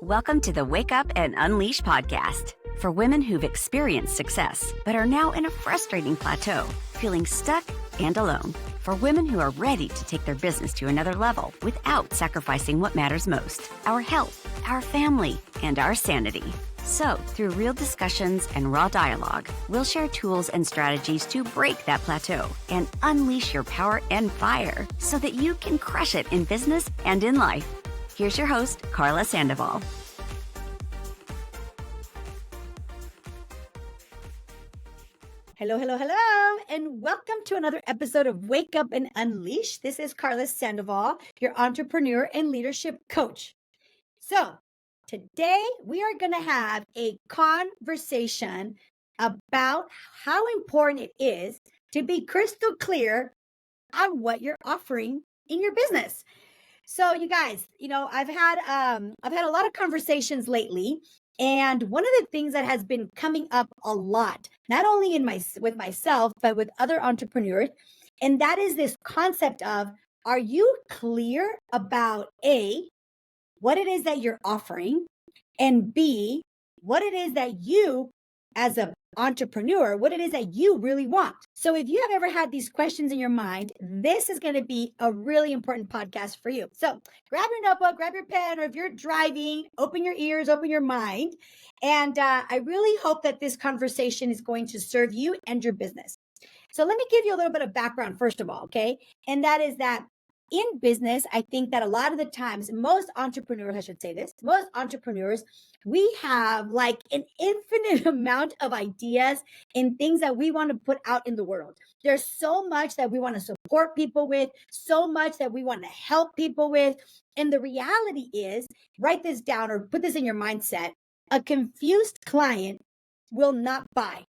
Welcome to the Wake Up and Unleash podcast for women who've experienced success but are now in a frustrating plateau, feeling stuck and alone. For women who are ready to take their business to another level without sacrificing what matters most, our health, our family, and our sanity. So, through real discussions and raw dialogue, we'll share tools and strategies to break that plateau and unleash your power and fire so that you can crush it in business and in life. Here's your host, Carla Sandoval. Hello, hello, hello, and welcome to another episode of Wake Up and Unleash. This is Carla Sandoval, your entrepreneur and leadership coach. So today we are going to have a conversation about how important it is to be crystal clear on what you're offering in your business. So you guys, I've had a lot of conversations lately, and one of the things that has been coming up a lot, not only with myself, but with other entrepreneurs, and that is this concept of, are you clear about A, what it is that you're offering, and B, what it is that you as an entrepreneur, what it is that you really want. So if you have ever had these questions in your mind, this is going to be a really important podcast for you. So grab your notebook, grab your pen, or if you're driving, open your ears, open your mind. And I really hope that this conversation is going to serve you and your business. So let me give you a little bit of background, first of all, okay? And that is that in business, I think that a lot of the times, most entrepreneurs, we have like an infinite amount of ideas and things that we want to put out in the world. There's so much that we want to support people with, so much that we want to help people with. And the reality is, write this down or put this in your mindset, a confused client will not buy.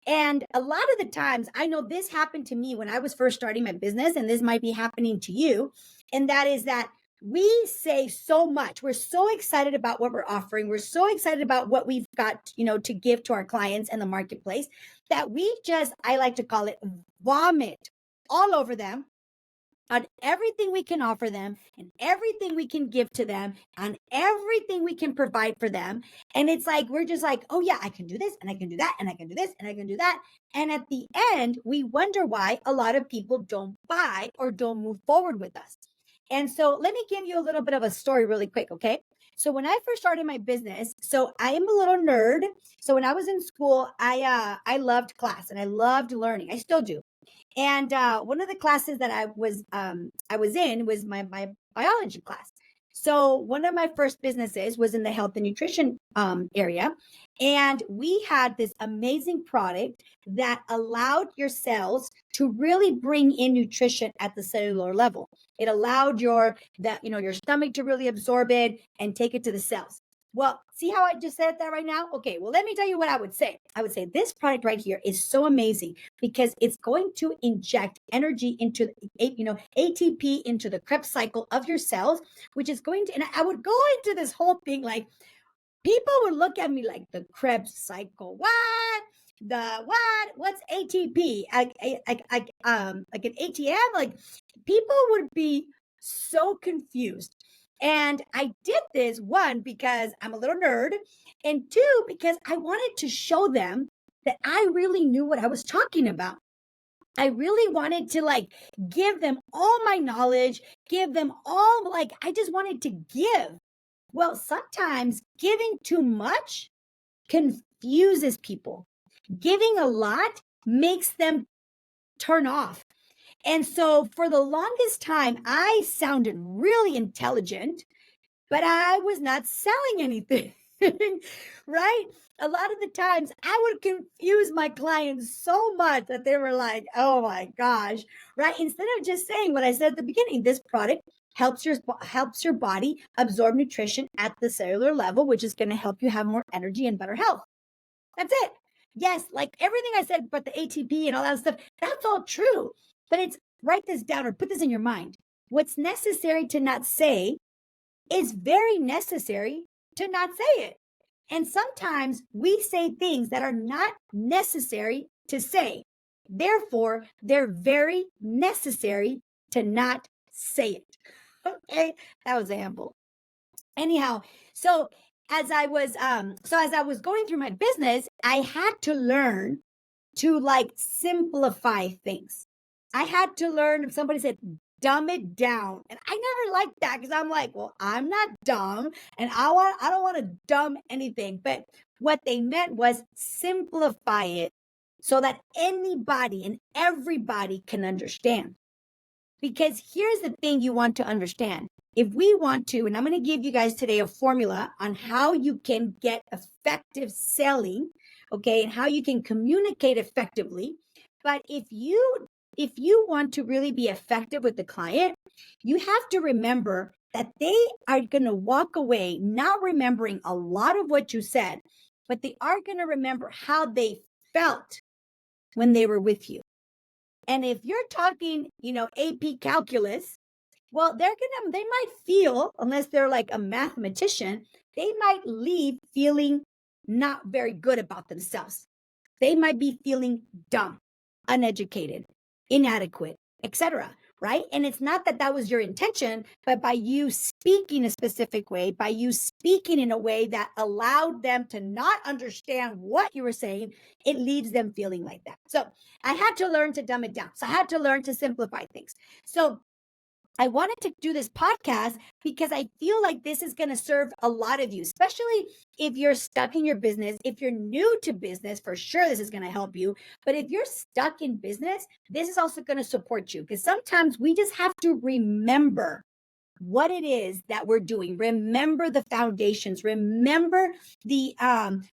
And a lot of the times, I know this happened to me when I was first starting my business, and this might be happening to you. And that is that we say so much. We're so excited about what we're offering. We're so excited about what we've got, to give to our clients and the marketplace that we just, I like to call it, vomit all over them on everything we can offer them and everything we can give to them and everything we can provide for them. And it's like, we're just like, oh yeah, I can do this and I can do that and I can do this and I can do that. And at the end, we wonder why a lot of people don't buy or don't move forward with us. And so let me give you a little bit of a story really quick, okay? So when I first started my business, so I am a little nerd. So when I was in school, I loved class and I loved learning. I still do. And one of the classes that I was in was my biology class. So one of my first businesses was in the health and nutrition area. And we had this amazing product that allowed your cells to really bring in nutrition at the cellular level. It allowed your stomach to really absorb it and take it to the cells. Well, see how I just said that right now? Okay, well, let me tell you what I would say. I would say this product right here is so amazing because it's going to inject energy into, ATP into the Krebs cycle of your cells, which is going to, and I would go into this whole thing like, people would look at me like, the Krebs cycle, what? What's ATP? Like an ATM? Like, people would be so confused. And I did this, one, because I'm a little nerd, and two, because I wanted to show them that I really knew what I was talking about. I really wanted to give them all my knowledge, give them all, I just wanted to give. Well, sometimes giving too much confuses people. Giving a lot makes them turn off. And so for the longest time, I sounded really intelligent, but I was not selling anything, right? A lot of the times I would confuse my clients so much that they were like, oh my gosh, right? Instead of just saying what I said at the beginning, this product helps your body absorb nutrition at the cellular level, which is going to help you have more energy and better health. That's it. Yes, like everything I said about the ATP and all that stuff, that's all true. But it's, write this down or put this in your mind. What's necessary to not say is very necessary to not say it. And sometimes we say things that are not necessary to say. Therefore, they're very necessary to not say it. Okay, that was ample. Anyhow, so as I was going through my business, I had to learn to like simplify things. I had to learn, if somebody said dumb it down. And I never liked that because I'm like, well, I'm not dumb and I don't want to dumb anything. But what they meant was simplify it so that anybody and everybody can understand. Because here's the thing you want to understand. If we want to, and I'm going to give you guys today a formula on how you can get effective selling, okay, and how you can communicate effectively. But if you want to really be effective with the client, you have to remember that they are going to walk away not remembering a lot of what you said, but they are going to remember how they felt when they were with you. And if you're talking, AP calculus, well, they might feel, unless they're like a mathematician, they might leave feeling not very good about themselves. They might be feeling dumb, uneducated, inadequate, etc. Right? And it's not that that was your intention, but by you speaking a specific way, by you speaking in a way that allowed them to not understand what you were saying, it leaves them feeling like that. So I had to learn to dumb it down. So I had to learn to simplify things. So I wanted to do this podcast because I feel like this is going to serve a lot of you, especially if you're stuck in your business. If you're new to business, for sure, this is going to help you. But if you're stuck in business, this is also going to support you because sometimes we just have to remember what it is that we're doing. Remember the foundations. Remember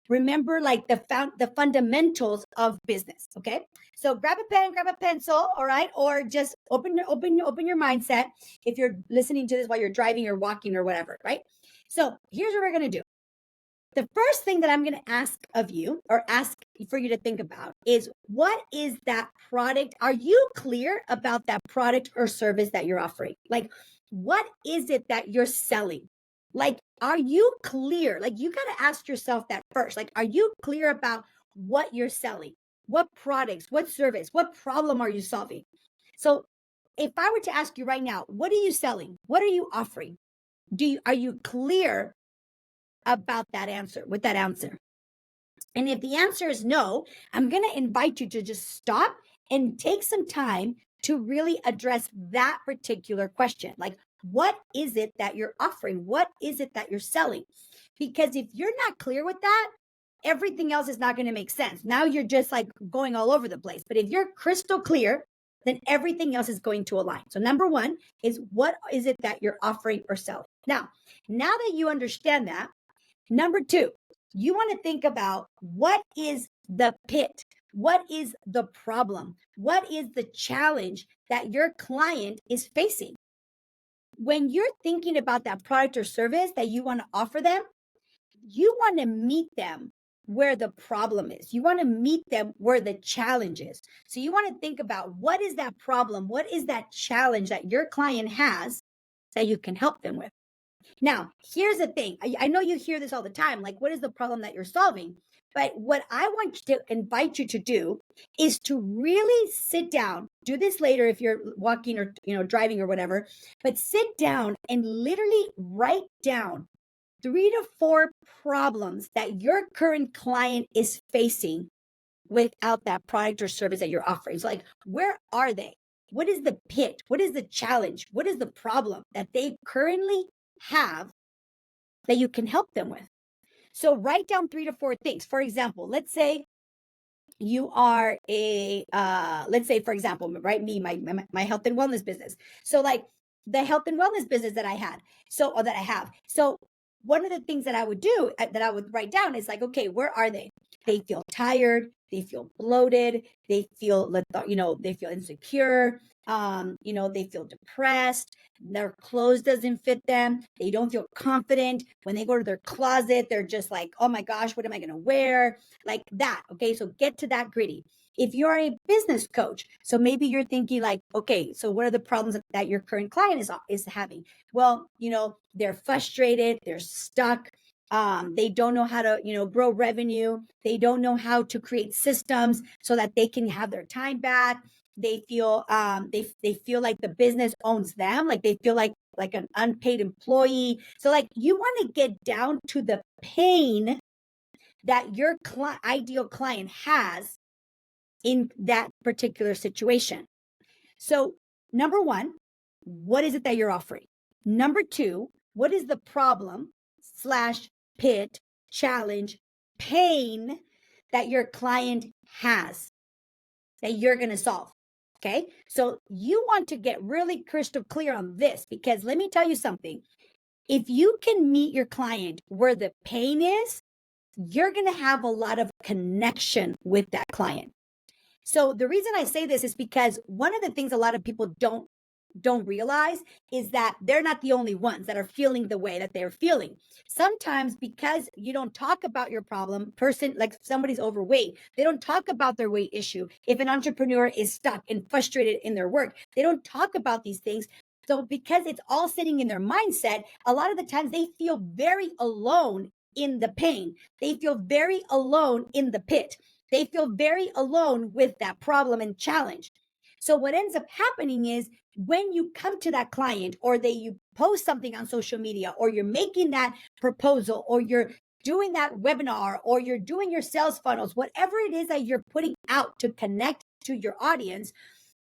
remember like the fundamentals of business. Okay. So grab a pen, grab a pencil, all right, or just open your mindset if you're listening to this while you're driving or walking or whatever, right? So here's what we're gonna do. The first thing that I'm going to ask of you or ask for you to think about is what is that product? Are you clear about that product or service that you're offering? Like, what is it that you're selling? Like, are you clear? Like, you got to ask yourself that first. Like, are you clear about what you're selling? What products, what service, what problem are you solving? So, if I were to ask you right now, what are you selling? What are you offering? Are you clear about that answer, with that answer? And if the answer is no, I'm going to invite you to just stop and take some time to really address that particular question. Like, what is it that you're offering? What is it that you're selling? Because if you're not clear with that, everything else is not going to make sense. Now you're just like going all over the place. But if you're crystal clear, then everything else is going to align. So number one is, what is it that you're offering or selling? Now that you understand that, number two, you want to think about what is the pit? What is the problem? What is the challenge that your client is facing? When you're thinking about that product or service that you want to offer them, you want to meet them where the problem is. You want to meet them where the challenge is. So you want to think about, what is that problem? What is that challenge that your client has that you can help them with? Now, here's the thing. I know you hear this all the time. Like, what is the problem that you're solving? But what I want to invite you to do is to really sit down. Do this later if you're walking or driving or whatever. But sit down and literally write down 3 to 4 problems that your current client is facing without that product or service that you're offering. So, like, where are they? What is the pit? What is the challenge? What is the problem that they currently have that you can help them with? So write down 3 to 4 things. For example, let's say you are let's say, for example, right, my health and wellness business. So like the health and wellness business that I had, or that I have. So one of the things that I would do, that I would write down, is like, okay, where are they? They feel tired. They feel bloated. They feel, they feel insecure. They feel depressed. Their clothes doesn't fit them. They don't feel confident. When they go to their closet, they're just like, oh my gosh, what am I going to wear? Like that. Okay. So get to that gritty. If you're a business coach, so maybe you're thinking like, okay, so what are the problems that your current client is having? Well, they're frustrated. They're stuck. They don't know how to, grow revenue. They don't know how to create systems so that they can have their time back. They feel they feel like the business owns them. Like they feel like like an unpaid employee. So like you want to get down to the pain that your ideal client has in that particular situation. So number one, what is it that you're offering? Number two, what is the problem slash pit, challenge, pain that your client has that you're going to solve? Okay. So you want to get really crystal clear on this, because let me tell you something. If you can meet your client where the pain is, you're going to have a lot of connection with that client. So the reason I say this is because one of the things a lot of people don't realize is that they're not the only ones that are feeling the way that they're feeling. Sometimes because you don't talk about your problem, like somebody's overweight, they don't talk about their weight issue. If an entrepreneur is stuck and frustrated in their work, they don't talk about these things. So because it's all sitting in their mindset, a lot of the times they feel very alone in the pain. They feel very alone in the pit. They feel very alone with that problem and challenge. So what ends up happening is when you come to that client, or you post something on social media, or you're making that proposal, or you're doing that webinar, or you're doing your sales funnels, whatever it is that you're putting out to connect to your audience,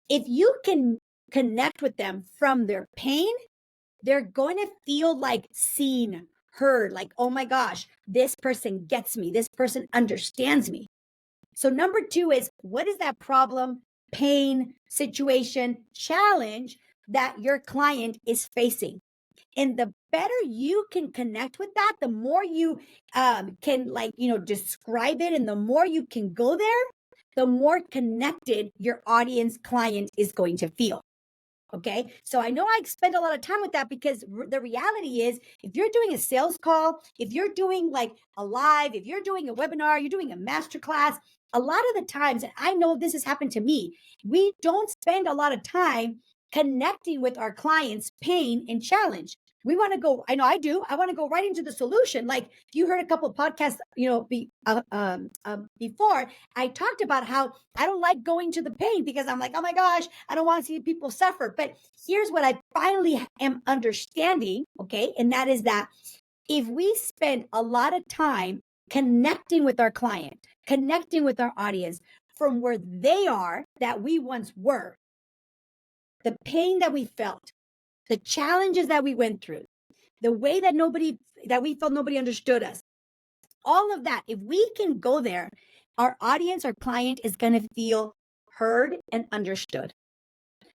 if you can connect with them from their pain, they're going to feel like seen, heard, like, oh my gosh, this person gets me. This person understands me. So number two is, what is that problem, pain, situation, challenge that your client is facing? And the better you can connect with that, the more you can describe it, and the more you can go there, the more connected your audience client is going to feel. Okay. So I know I spend a lot of time with that, because the reality is, if you're doing a sales call, if you're doing like a live, if you're doing a webinar, you're doing a masterclass, a lot of the times, and I know this has happened to me, we don't spend a lot of time connecting with our clients' pain and challenge. We want to go, I know I do. I want to go right into the solution. Like you heard a couple of podcasts, before, I talked about how I don't like going to the pain, because I'm like, oh my gosh, I don't want to see people suffer. But here's what I finally am understanding. Okay. And that is that if we spend a lot of time connecting with our client, connecting with our audience from where they are, that we once were, the pain that we felt, the challenges that we went through, the way that we felt nobody understood us, all of that, if we can go there, our audience, our client is going to feel heard and understood.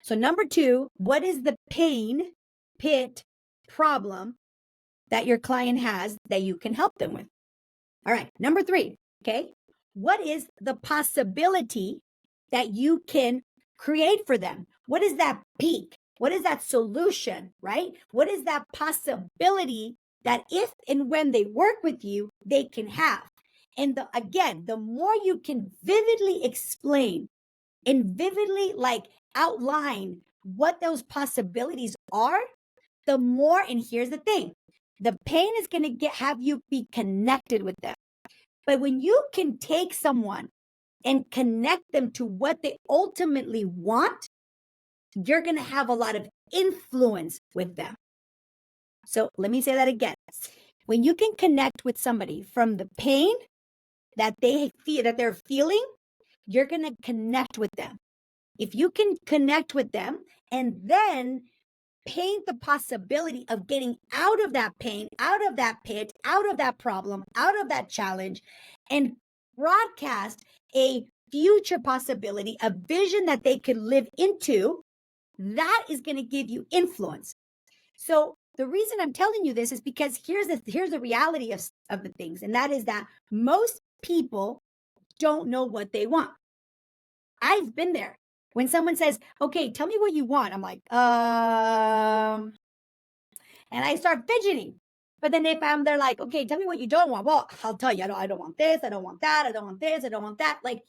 So number two, what is the pain, pit, problem that your client has that you can help them with? All right. Number three, okay. What is the possibility that you can create for them? What is that peak? What is that solution, right? What is that possibility that if and when they work with you, they can have? And again, the more you can vividly explain and vividly outline what those possibilities are, the more, and here's the thing, the pain is going to have you be connected with them. But when you can take someone and connect them to what they ultimately want, you're going to have a lot of influence with them. So let me say that again. When you can connect with somebody from the pain that they're feeling, you're going to connect with them. If you can connect with them and then paint the possibility of getting out of that pain, out of that pit, out of that problem, out of that challenge, and broadcast a future possibility, a vision that they could live into, that is going to give you influence. So the reason I'm telling you this is because here's the reality of the things, and that is that most people don't know what they want. I've been there. When someone says, okay, tell me what you want, I'm like, and I start fidgeting. But then they're like, okay, tell me what you don't want. Well, I'll tell you, I don't want this, I don't want that, I don't want this, I don't want that. Like,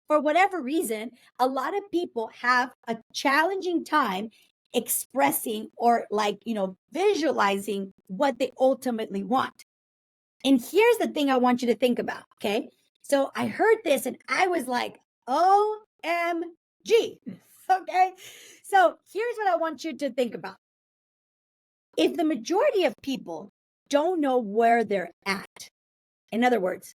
for whatever reason, a lot of people have a challenging time expressing or visualizing what they ultimately want. And here's the thing I want you to think about, okay? So I heard this and I was like, OMG, okay? So here's what I want you to think about. If the majority of people don't know where they're at, in other words,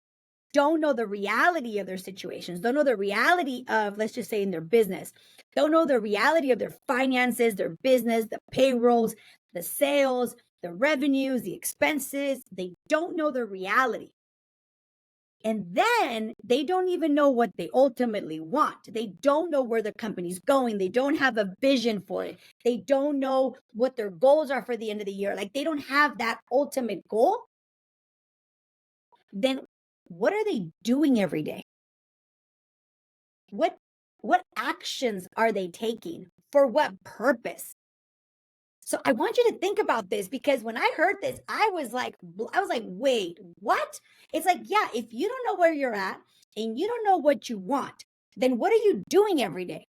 don't know the reality of their situations, don't know the reality of, let's just say, in their business, don't know the reality of their finances, their business, the payrolls, the sales, the revenues, the expenses, they don't know the reality. And then they don't even know what they ultimately want. They don't know where the company's going. They don't have a vision for it. They don't know what their goals are for the end of the year. Like they don't have that ultimate goal. Then what are they doing every day? What actions are they taking? For what purpose? So I want you to think about this, because when I heard this, I was like, wait, what? It's like, yeah, if you don't know where you're at and you don't know what you want, then what are you doing every day?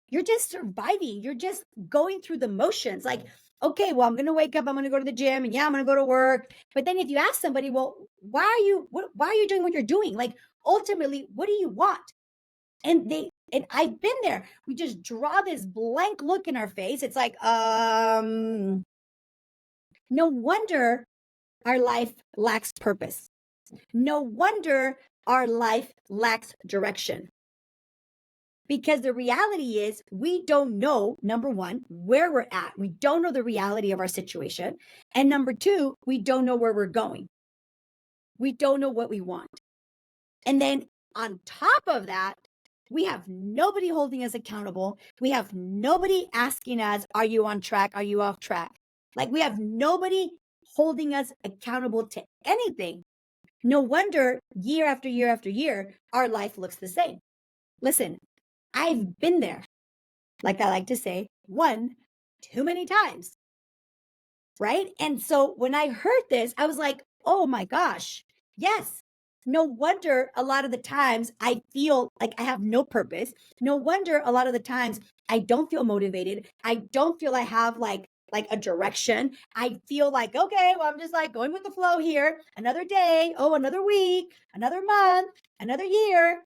You're just surviving. You're just going through the motions. Like, okay, well, I'm going to wake up. I'm going to go to the gym, and yeah, I'm going to go to work. But then if you ask somebody, well, why are you doing what you're doing? Like, ultimately, what do you want? And I've been there. We just draw this blank look in our face. It's like, no wonder our life lacks purpose. No wonder our life lacks direction. Because the reality is, we don't know, number one, where we're at. We don't know the reality of our situation. And number two, we don't know where we're going. We don't know what we want. And then on top of that, we have nobody holding us accountable. We have nobody asking us, are you on track? Are you off track? Like, we have nobody holding us accountable to anything. No wonder year after year after year, our life looks the same. Listen, I've been there. Like I like to say, one too many times. Right? And so when I heard this, I was like, oh my gosh, yes. No wonder a lot of the times I feel like I have no purpose. No wonder a lot of the times I don't feel motivated. I don't feel I have like a direction. I feel like, okay, well, I'm just like going with the flow here. Another day, another week, another month, another year.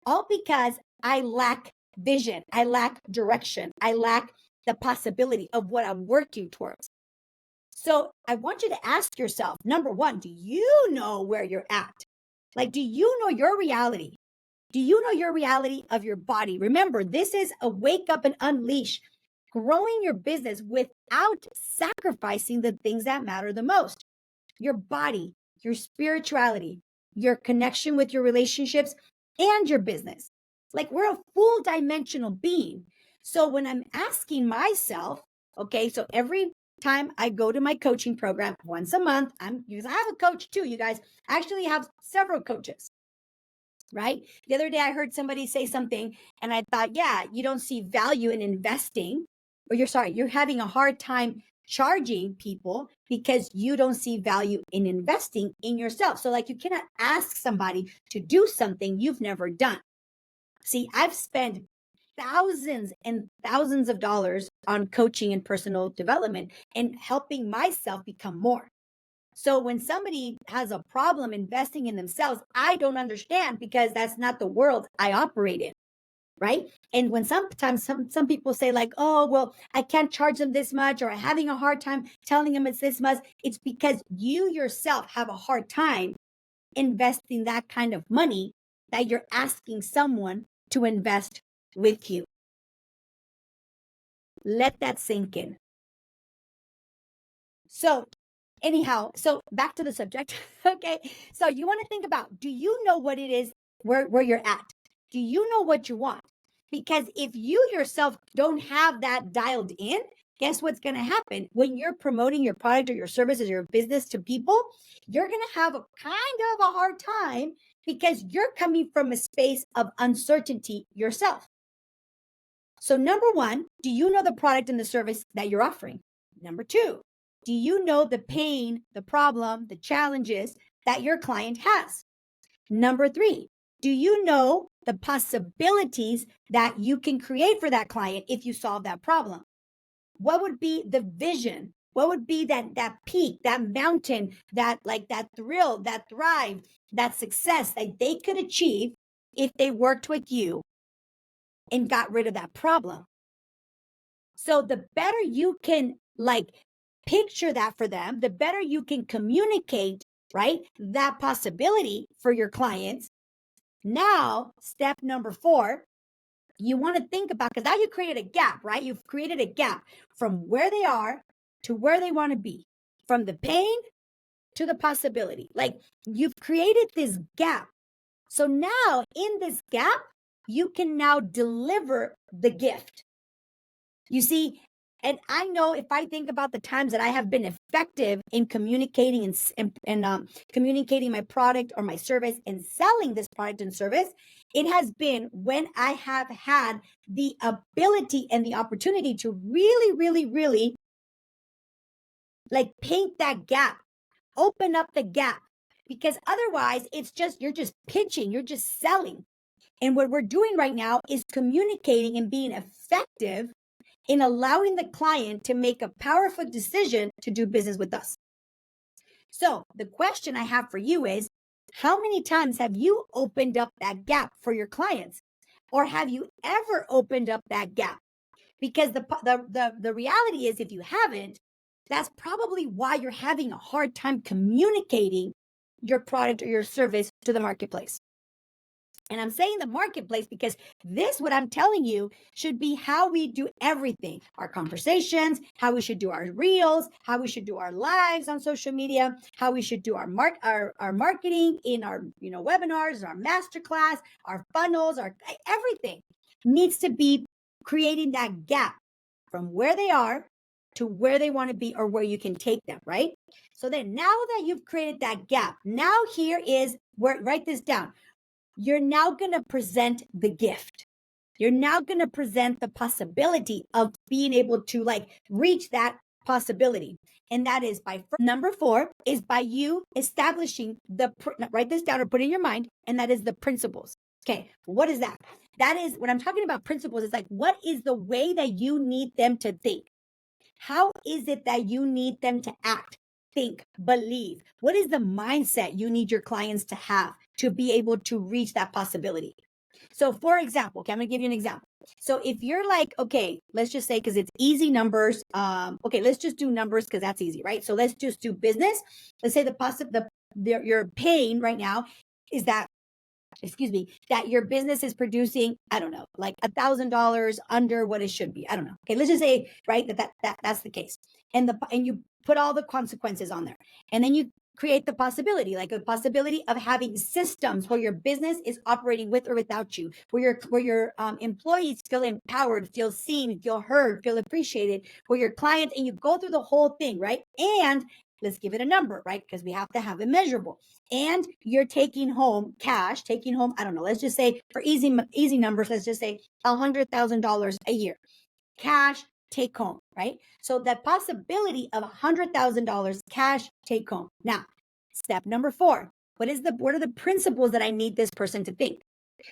All because I lack vision. I lack direction. I lack the possibility of what I'm working towards. So I want you to ask yourself, number one, do you know where you're at? Like, do you know your reality? Do you know your reality of your body? Remember, this is a wake up and unleash, growing your business without sacrificing the things that matter the most. Your body, your spirituality, your connection with your relationships, and your business. Like, we're a full dimensional being. So when I'm asking myself, okay, so every time I go to my coaching program once a month, because I have a coach too, you guys. I actually have several coaches, right? The other day I heard somebody say something and I thought, yeah, you don't see value in investing, or you're having a hard time charging people because you don't see value in investing in yourself. So like, you cannot ask somebody to do something you've never done. See, I've spent thousands and thousands of dollars on coaching and personal development and helping myself become more. So when somebody has a problem investing in themselves, I don't understand, because that's not the world I operate in, right? And when sometimes some people say like, oh, well, I can't charge them this much, or I'm having a hard time telling them it's this much, it's because you yourself have a hard time investing that kind of money that you're asking someone to invest with you. Let that sink in. So anyhow, so back to the subject. Okay. So you want to think about, do you know what it is, where you're at? Do you know what you want? Because if you yourself don't have that dialed in, guess what's going to happen? When you're promoting your product or your services or your business to people, you're going to have a kind of a hard time, because you're coming from a space of uncertainty yourself. So number one, do you know the product and the service that you're offering? Number two, do you know the pain, the problem, the challenges that your client has? Number three, do you know the possibilities that you can create for that client if you solve that problem? What would be the vision? What would be that peak, that mountain, that thrill, that thrive, that success that they could achieve if they worked with you and got rid of that problem? So the better you can picture that for them, the better you can communicate, right, that possibility for your clients. Now, step number 4, you want to think about, because now you created a gap, right? You've created a gap from where they are to where they want to be, from the pain to the possibility. Like, you've created this gap. So now in this gap, you can now deliver the gift. You see, and I know if I think about the times that I have been effective in communicating and communicating my product or my service and selling this product and service, it has been when I have had the ability and the opportunity to really, really, really like paint that gap, open up the gap, because otherwise it's just, you're just pitching, you're just selling. And what we're doing right now is communicating and being effective in allowing the client to make a powerful decision to do business with us. So the question I have for you is, how many times have you opened up that gap for your clients? Or have you ever opened up that gap? Because the reality is, if you haven't, that's probably why you're having a hard time communicating your product or your service to the marketplace. And I'm saying the marketplace because this, what I'm telling you, should be how we do everything. Our conversations, how we should do our reels, how we should do our lives on social media, how we should do our marketing in our webinars, our masterclass, our funnels, our everything needs to be creating that gap from where they are to where they want to be or where you can take them, right? So then now that you've created that gap, now here is where, write this down. You're now going to present the gift. You're now going to present the possibility of being able to like reach that possibility. And that is by number 4 is by you establishing write this down or put it in your mind. And that is the principles. Okay. What is that? That is when I'm talking about principles. It's like, what is the way that you need them to think? How is it that you need them to act, think, believe? What is the mindset you need your clients to have to be able to reach that possibility? So for example, okay, I'm gonna give you an example. So if you're like, okay, let's just say, because it's easy numbers. Okay, let's just do numbers because that's easy, right? So let's just do business. Let's say your pain right now is that, that your business is producing, I don't know, like $1,000 under what it should be. I don't know. Okay, let's just say, right, that's the case. And you put all the consequences on there. And then you create the possibility, like a possibility of having systems where your business is operating with or without you, where your employees feel empowered, feel seen, feel heard, feel appreciated, where your clients, and you go through the whole thing, right? And let's give it a number, right? Because we have to have it measurable. And you're taking home cash, I don't know, let's just say for easy numbers, let's just say $100,000 a year, cash take home, right? So that possibility of $100,000 cash take home. Now, step number 4, what are the principles that I need this person to think?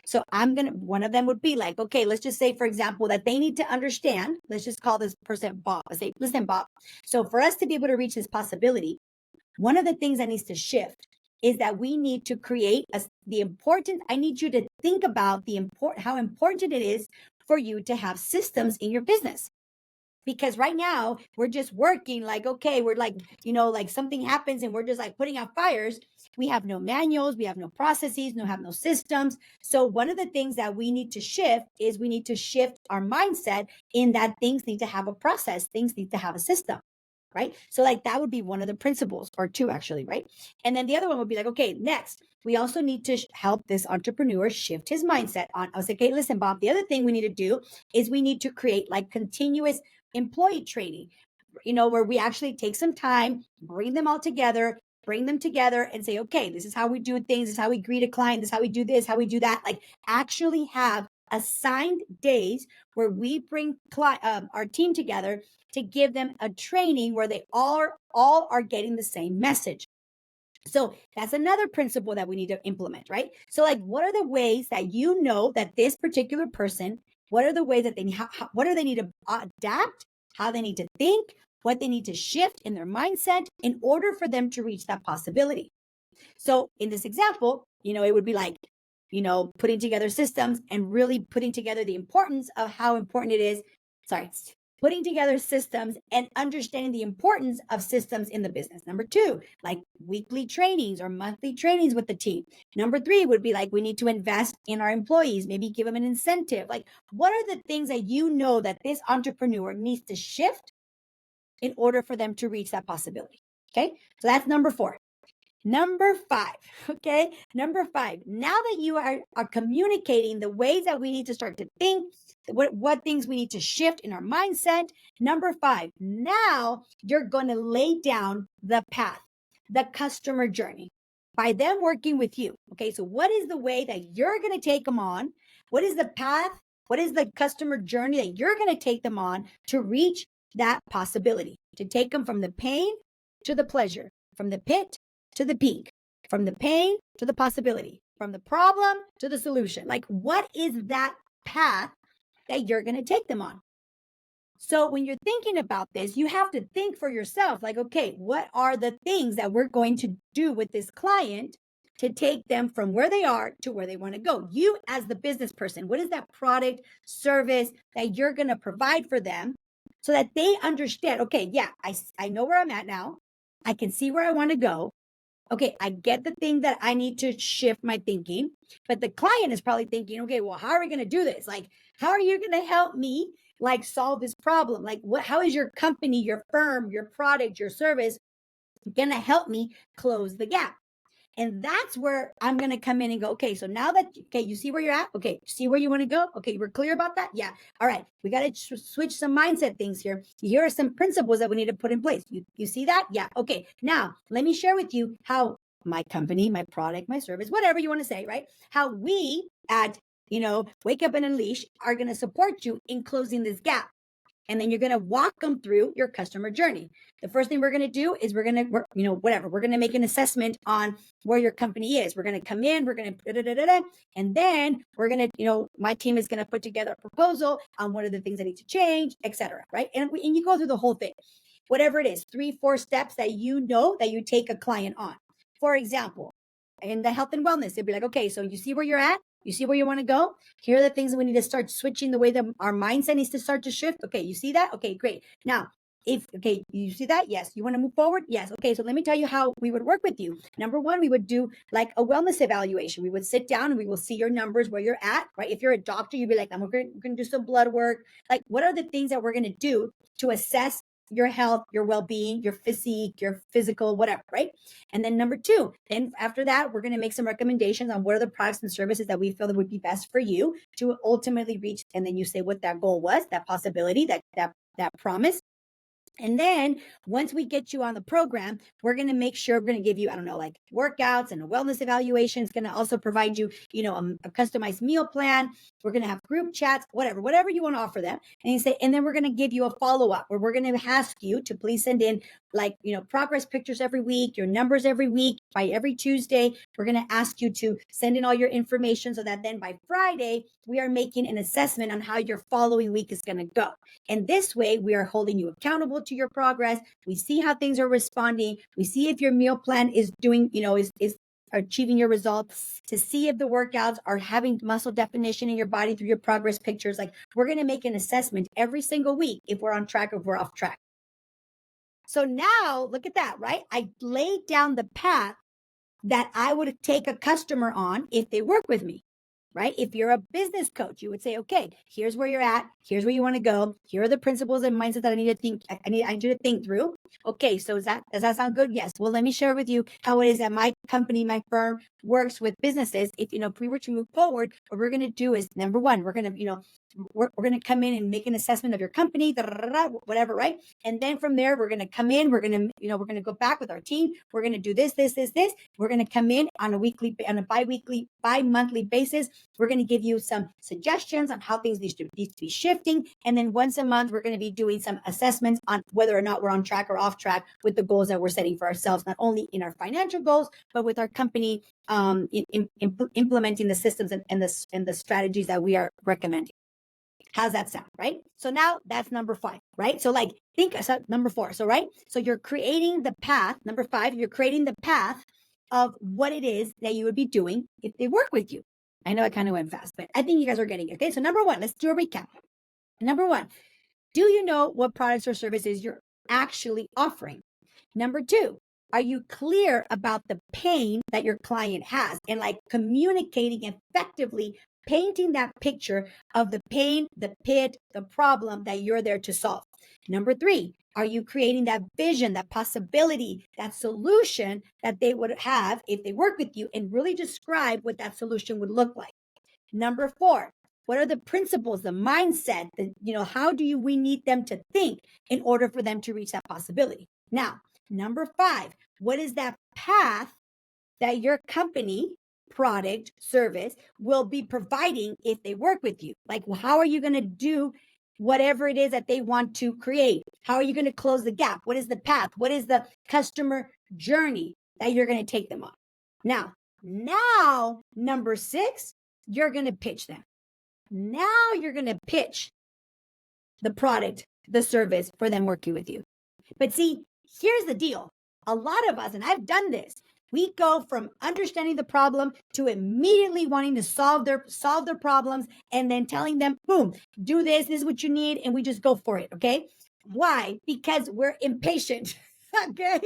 So one of them would be like, okay, let's just say, for example, that they need to understand, let's just call this person Bob. I say, listen, Bob. So for us to be able to reach this possibility, one of the things that needs to shift is that we need to create I need you to think about how important it is for you to have systems in your business. Because right now we're just working like, okay, we're like, like something happens and we're just like putting out fires. We have no manuals, we have no processes, have no systems. So one of the things that we need to shift is we need to shift our mindset in that things need to have a process, things need to have a system, right? So like that would be one of the principles, or 2 actually, right? And then the other one would be like, okay, next, we also need to help this entrepreneur shift his mindset on. I was like, okay, listen, Bob, the other thing we need to do is we need to create like continuous employee training, where we actually take some time, bring them together and say, okay, this is how we do things. This is how we greet a client. This is how we do this, how we do that. Like actually have assigned days where we bring our team together to give them a training where they all are getting the same message. So that's another principle that we need to implement, right? So like, what are the ways that that this particular person, what are the ways that what do they need to adapt, how they need to think, what they need to shift in their mindset in order for them to reach that possibility? So in this example, it would be like, putting together systems and really putting together the importance of how important it is. Sorry, putting together systems and understanding the importance of systems in the business. Number two, like weekly trainings or monthly trainings with the team. Number three would be like, we need to invest in our employees, maybe give them an incentive. Like, what are the things that you know that this entrepreneur needs to shift in order for them to reach that possibility? Okay, so that's number four. Number five, okay? Number five, now that you are communicating the ways that we need to start to think, what things we need to shift in our mindset. Number five, now you're going to lay down the path, the customer journey by them working with you. Okay, so what is the way that you're going to take them on? What is the path? What is the customer journey that you're going to take them on to reach that possibility, to take them from the pain to the pleasure, from the pit to the peak, from the pain to the possibility, from the problem to the solution? Like, what is that path that you're going to take them on? So when you're thinking about this, you have to think for yourself, like, okay, what are the things that we're going to do with this client to take them from where they are to where they want to go? You, as the business person, what is that product, service that you're going to provide for them so that they understand, okay, yeah, I know where I'm at now. I can see where I want to go. Okay, I get the thing that I need to shift my thinking, but the client is probably thinking, okay, well, how are we going to do this? Like, how are you going to help me like solve this problem? Like, how is your company, your firm, your product, your service going to help me close the gap? And that's where I'm going to come in and go, okay, so now that, okay, you see where you're at? Okay, see where you want to go? Okay, we're clear about that? Yeah. All right, we got to switch some mindset things here. Here are some principles that we need to put in place. You see that? Yeah. Okay, now let me share with you how my company, my product, my service, whatever you want to say, right? How we at, Wake Up and Unleash are going to support you in closing this gap. And then you're going to walk them through your customer journey. The first thing we're going to do is we're going to make an assessment on where your company is. We're going to come in, we're going to, and then we're going to, my team is going to put together a proposal on what are the things that need to change, etc. Right. And you go through the whole thing, whatever it is, 3-4 steps that that you take a client on. For example, in the health and wellness, they'll be like, okay, so you see where you're at? You see where you want to go? Here are the things that we need to start switching the way that our mindset needs to start to shift. Okay, you see that? Okay, great. Now, you see that? Yes. You want to move forward? Yes. Okay, so let me tell you how we would work with you. Number one, we would do like a wellness evaluation. We would sit down and we will see your numbers, where you're at, right? If you're a doctor, you'd be like, we're going to do some blood work. Like, what are the things that we're going to do to assess your health, your well-being, your physique, your physical, whatever, right? And then number two, then after that, we're going to make some recommendations on what are the products and services that we feel that would be best for you to ultimately reach. And then you say what that goal was, that possibility, that promise. And then once we get you on the program, we're going to make sure we're going to give you, like workouts and a wellness evaluation. It's going to also provide you, a customized meal plan. We're going to have group chats, whatever you want to offer them. And then we're going to give you a follow-up where we're going to ask you to please send in progress pictures every week, your numbers every week. By every Tuesday, we're going to ask you to send in all your information so that then by Friday, we are making an assessment on how your following week is going to go. And this way, we are holding you accountable to your progress. We see how things are responding. We see if your meal plan is doing, is achieving your results, to see if the workouts are having muscle definition in your body through your progress pictures. Like, we're going to make an assessment every single week if we're on track or if we're off track. So now look at that, right? I laid down the path that I would take a customer on if they work with me. Right? If you're a business coach, you would say, okay, here's where you're at. Here's where you want to go. Here are the principles and mindsets that I need you to think through. Okay. So does that sound good? Yes. Well, let me share with you how it is that my company, my firm works with businesses. If we were to move forward, what we're going to do is, number one, we're going to, we're going to come in and make an assessment of your company, whatever, right? And then from there, we're going to come in, we're going to go back with our team. We're going to do this. We're going to come in on a bi-monthly basis. We're going to give you some suggestions on how things need to be shifting. And then once a month, we're going to be doing some assessments on whether or not we're on track or off track with the goals that we're setting for ourselves, not only in our financial goals, but with our company, implementing the systems and the strategies that we are recommending. How's that sound, right? So now that's number 5, right? So number 4. So, right? So you're creating the path. Number 5, you're creating the path of what it is that you would be doing if they work with you. I know I kind of went fast, but I think you guys are getting it. Okay. So number 1, let's do a recap. Number 1, Do you know what products or services you're actually offering? Number two, are you clear about the pain that your client has and like communicating effectively, painting that picture of the pain, the pit, the problem that you're there to solve? Number three, are you creating that vision, that possibility, that solution that they would have if they work with you, and really describe what that solution would look like? Number four, what are the principles, the mindset, how do we need them to think in order for them to reach that possibility? Now, number five, what is that path that your company, product, service will be providing if they work with you? Like, how are you going to do whatever it is that they want to create? How are you going to close the gap? What is the path? What is the customer journey that you're going to take them on? Now, number six, you're going to pitch them. Now you're going to pitch the product, the service for them working with you. But see, here's the deal. A lot of us, and I've done this, we go from understanding the problem to immediately wanting to solve their problems and then telling them, boom, do this is what you need, and we just go for it, okay? Why? Because we're impatient, okay?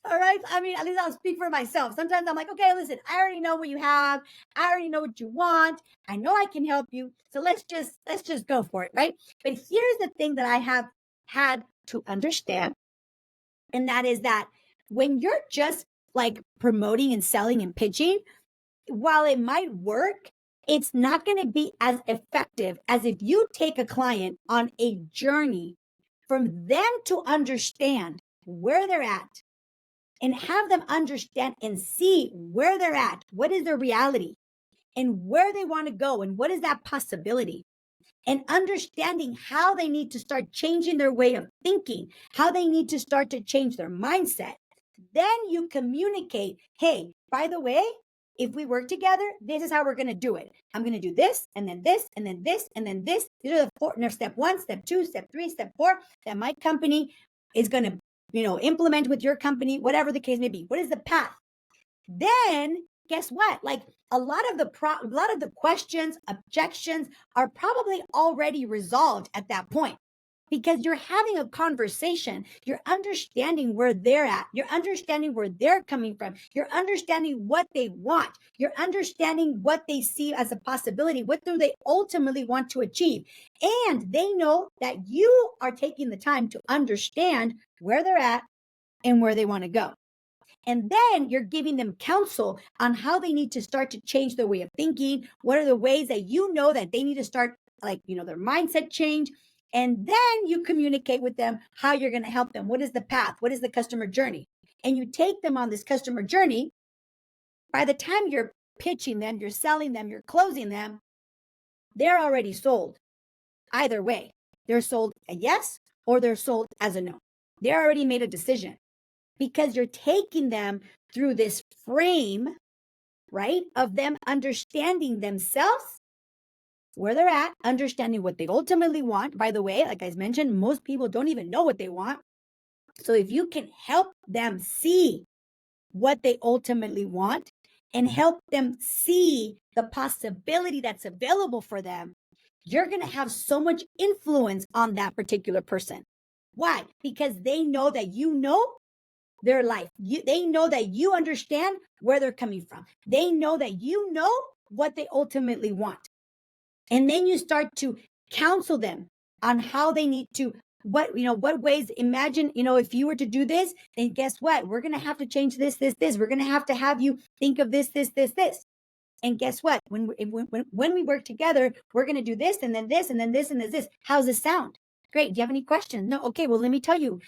All right. I mean, at least I'll speak for myself. Sometimes I'm like, okay, listen, I already know what you have. I already know what you want. I know I can help you. So let's just go for it, right? But here's the thing that I have had to understand. And that is that when you're just like promoting and selling and pitching, while it might work, it's not going to be as effective as if you take a client on a journey from them to understand where they're at and have them understand and see where they're at, what is their reality, and where they want to go, and what is that possibility, and understanding how they need to start changing their way of thinking, how they need to start to change their mindset. Then you communicate, hey, by the way, if we work together, this is how we're going to do it. I'm going to do this, and then this, and then this, and then this. These are the four, step 1, step 2, step 3, step 4, that my company is going to implement with your company, whatever the case may be. What is the path? Then guess what? Like a lot of the questions, objections are probably already resolved at that point, because you're having a conversation. You're understanding where they're at. You're understanding where they're coming from. You're understanding what they want. You're understanding what they see as a possibility. What do they ultimately want to achieve? And they know that you are taking the time to understand where they're at and where they want to go. And then you're giving them counsel on how they need to start to change their way of thinking. What are the ways that that they need to start, their mindset change? And then you communicate with them how you're going to help them. What is the path? What is the customer journey? And you take them on this customer journey. By the time you're pitching them, you're selling them, you're closing them, they're already sold. Either way, they're sold a yes or they're sold as a no. They already made a decision, because you're taking them through this frame, right, of them understanding themselves, where they're at, understanding what they ultimately want. By the way, like I mentioned, most people don't even know what they want. So if you can help them see what they ultimately want and help them see the possibility that's available for them, you're going to have so much influence on that particular person. Why? Because they know that you know their life. They know that you understand where they're coming from. They know that you know what they ultimately want. And then you start to counsel them on how they need to, what ways. Imagine, if you were to do this, then guess what? We're going to have to change this. We're going to have you think of this. And guess what? When we work together, we're going to do this, and then this, and then this, and then this. How's this sound? Great. Do you have any questions? No. Okay. Well, let me tell you,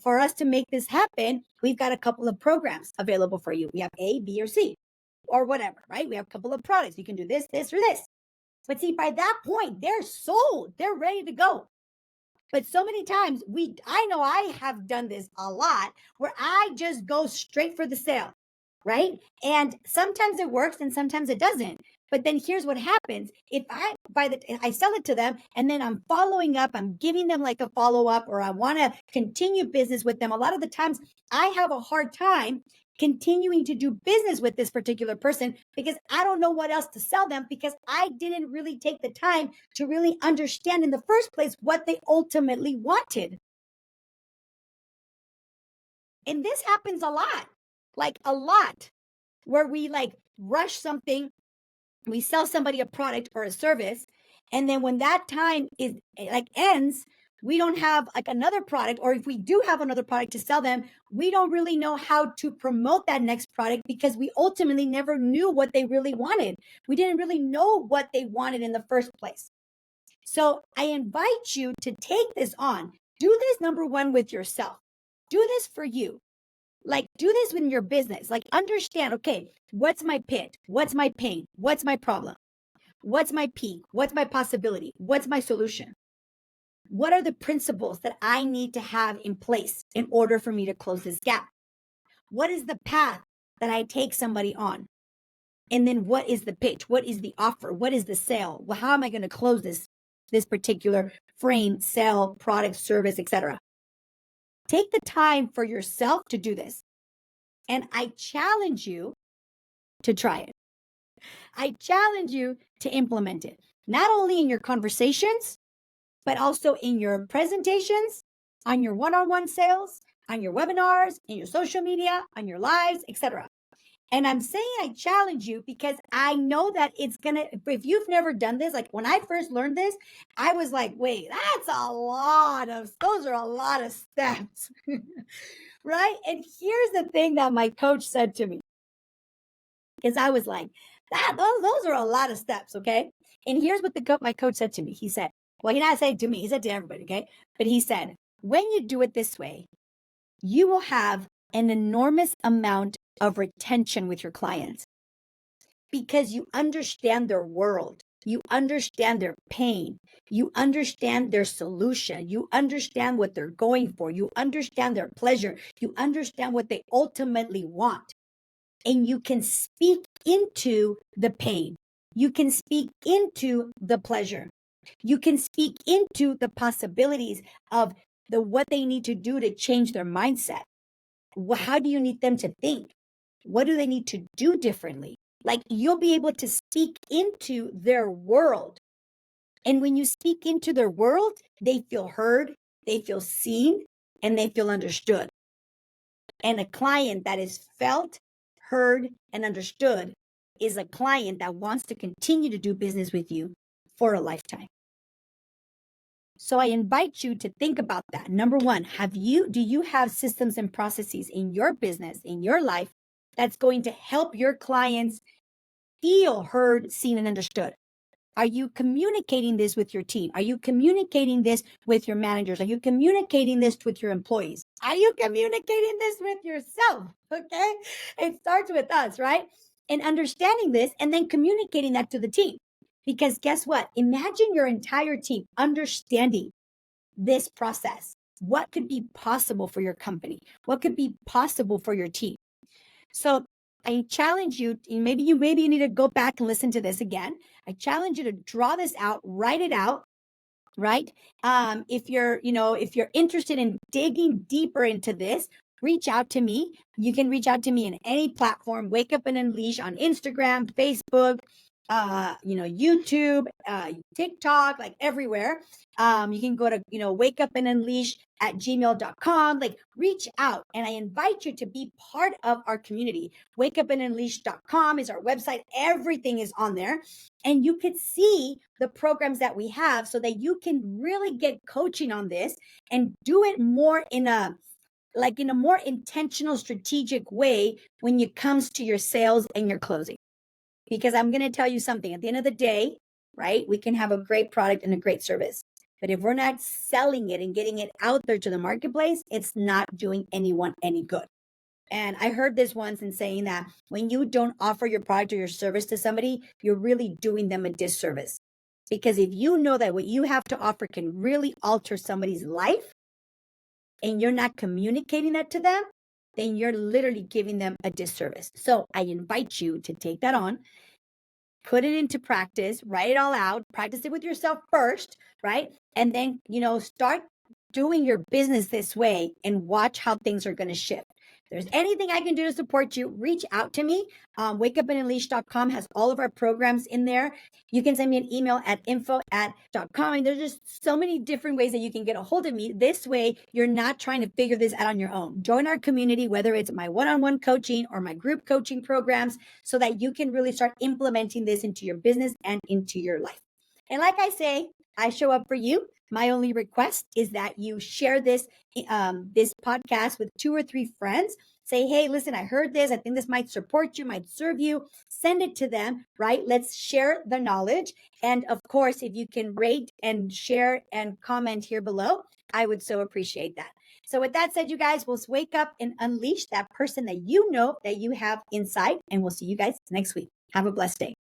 for us to make this happen, we've got a couple of programs available for you. We have A, B, or C, or whatever, right? We have a couple of products. You can do this, this, or this. But see, by that point, they're sold. They're ready to go. But so many times I know I have done this a lot, where I just go straight for the sale, right? And sometimes it works and sometimes it doesn't. But then here's what happens. If I sell it to them, and then I'm following up, I'm giving them like a follow-up, or I want to continue business with them. A lot of the times I have a hard time continuing to do business with this particular person because I don't know what else to sell them because I didn't really take the time to really understand in the first place what they ultimately wanted. And this happens a lot, like a lot, where we like rush something, we sell somebody a product or a service, and then when that time is like ends, we don't have like another product, or if we do have another product to sell them, we don't really know how to promote that next product because we ultimately never knew what they really wanted. We didn't really know what they wanted in the first place. So I invite you to take this on. Do this, number one, with yourself. Do this for you. Like, do this in your business. Like, understand, okay, what's my pitch? What's my pain? What's my problem? What's my peak? What's my possibility? What's my solution? What are the principles that I need to have in place in order for me to close this gap? What is the path that I take somebody on? And then what is the pitch? What is the offer? What is the sale? Well, how am I going to close this particular frame, sale, product, service, etc.? Take the time for yourself to do this. And I challenge you to try it. I challenge you to implement it, not only in your conversations, but also in your presentations, on your one-on-one sales, on your webinars, in your social media, on your lives, etc. And I'm saying I challenge you because I know that it's going to, if you've never done this, like when I first learned this, I was like, wait, those are a lot of steps, right? And here's the thing that my coach said to me, because I was like, those are a lot of steps, okay? And here's what my coach said to me. He said, well, he not said to me, he said to everybody, okay? But he said, when you do it this way, you will have an enormous amount of retention with your clients because you understand their world. You understand their pain. You understand their solution. You understand what they're going for. You understand their pleasure. You understand what they ultimately want. And you can speak into the pain. You can speak into the pleasure. You can speak into the possibilities of what they need to do to change their mindset. How do you need them to think? What do they need to do differently? Like, you'll be able to speak into their world. And when you speak into their world, they feel heard, they feel seen, and they feel understood. And a client that is felt, heard, and understood is a client that wants to continue to do business with you for a lifetime. So I invite you to think about that. Number one, do you have systems and processes in your business, in your life, that's going to help your clients feel heard, seen, and understood? Are you communicating this with your team? Are you communicating this with your managers? Are you communicating this with your employees? Are you communicating this with yourself? Okay. It starts with us, right? And understanding this and then communicating that to the team. Because guess what? Imagine your entire team understanding this process. What could be possible for your company? What could be possible for your team? So I challenge you, maybe you need to go back and listen to this again. I challenge you to draw this out, write it out, right? If you're interested in digging deeper into this, reach out to me. You can reach out to me in any platform, Wake Up and Unleash on Instagram, Facebook, YouTube, TikTok, like everywhere. You can go to, wakeupandunleash@gmail.com, like reach out. And I invite you to be part of our community. Wakeupandunleash.com is our website. Everything is on there. And you could see the programs that we have so that you can really get coaching on this and do it more in a more intentional, strategic way when it comes to your sales and your closing. Because I'm going to tell you something, at the end of the day, right, we can have a great product and a great service. But if we're not selling it and getting it out there to the marketplace, it's not doing anyone any good. And I heard this once in saying that when you don't offer your product or your service to somebody, you're really doing them a disservice. Because if you know that what you have to offer can really alter somebody's life and you're not communicating that to them, then you're literally giving them a disservice. So I invite you to take that on, put it into practice, write it all out, practice it with yourself first, right? And then, start doing your business this way and watch how things are going to shift. there's anything I can do to support you, reach out to me. WakeUpAndUnleash.com has all of our programs in there. You can send me an email at info@.com. And there's just so many different ways that you can get a hold of me. This way, you're not trying to figure this out on your own. Join our community, whether it's my one-on-one coaching or my group coaching programs, so that you can really start implementing this into your business and into your life. And like I say, I show up for you. My only request is that you share this podcast with 2 or 3 friends. Say, hey, listen, I heard this. I think this might support you, might serve you. Send it to them, right? Let's share the knowledge. And of course, if you can rate and share and comment here below, I would so appreciate that. So with that said, you guys, we'll wake up and unleash that person that you know that you have inside. And we'll see you guys next week. Have a blessed day.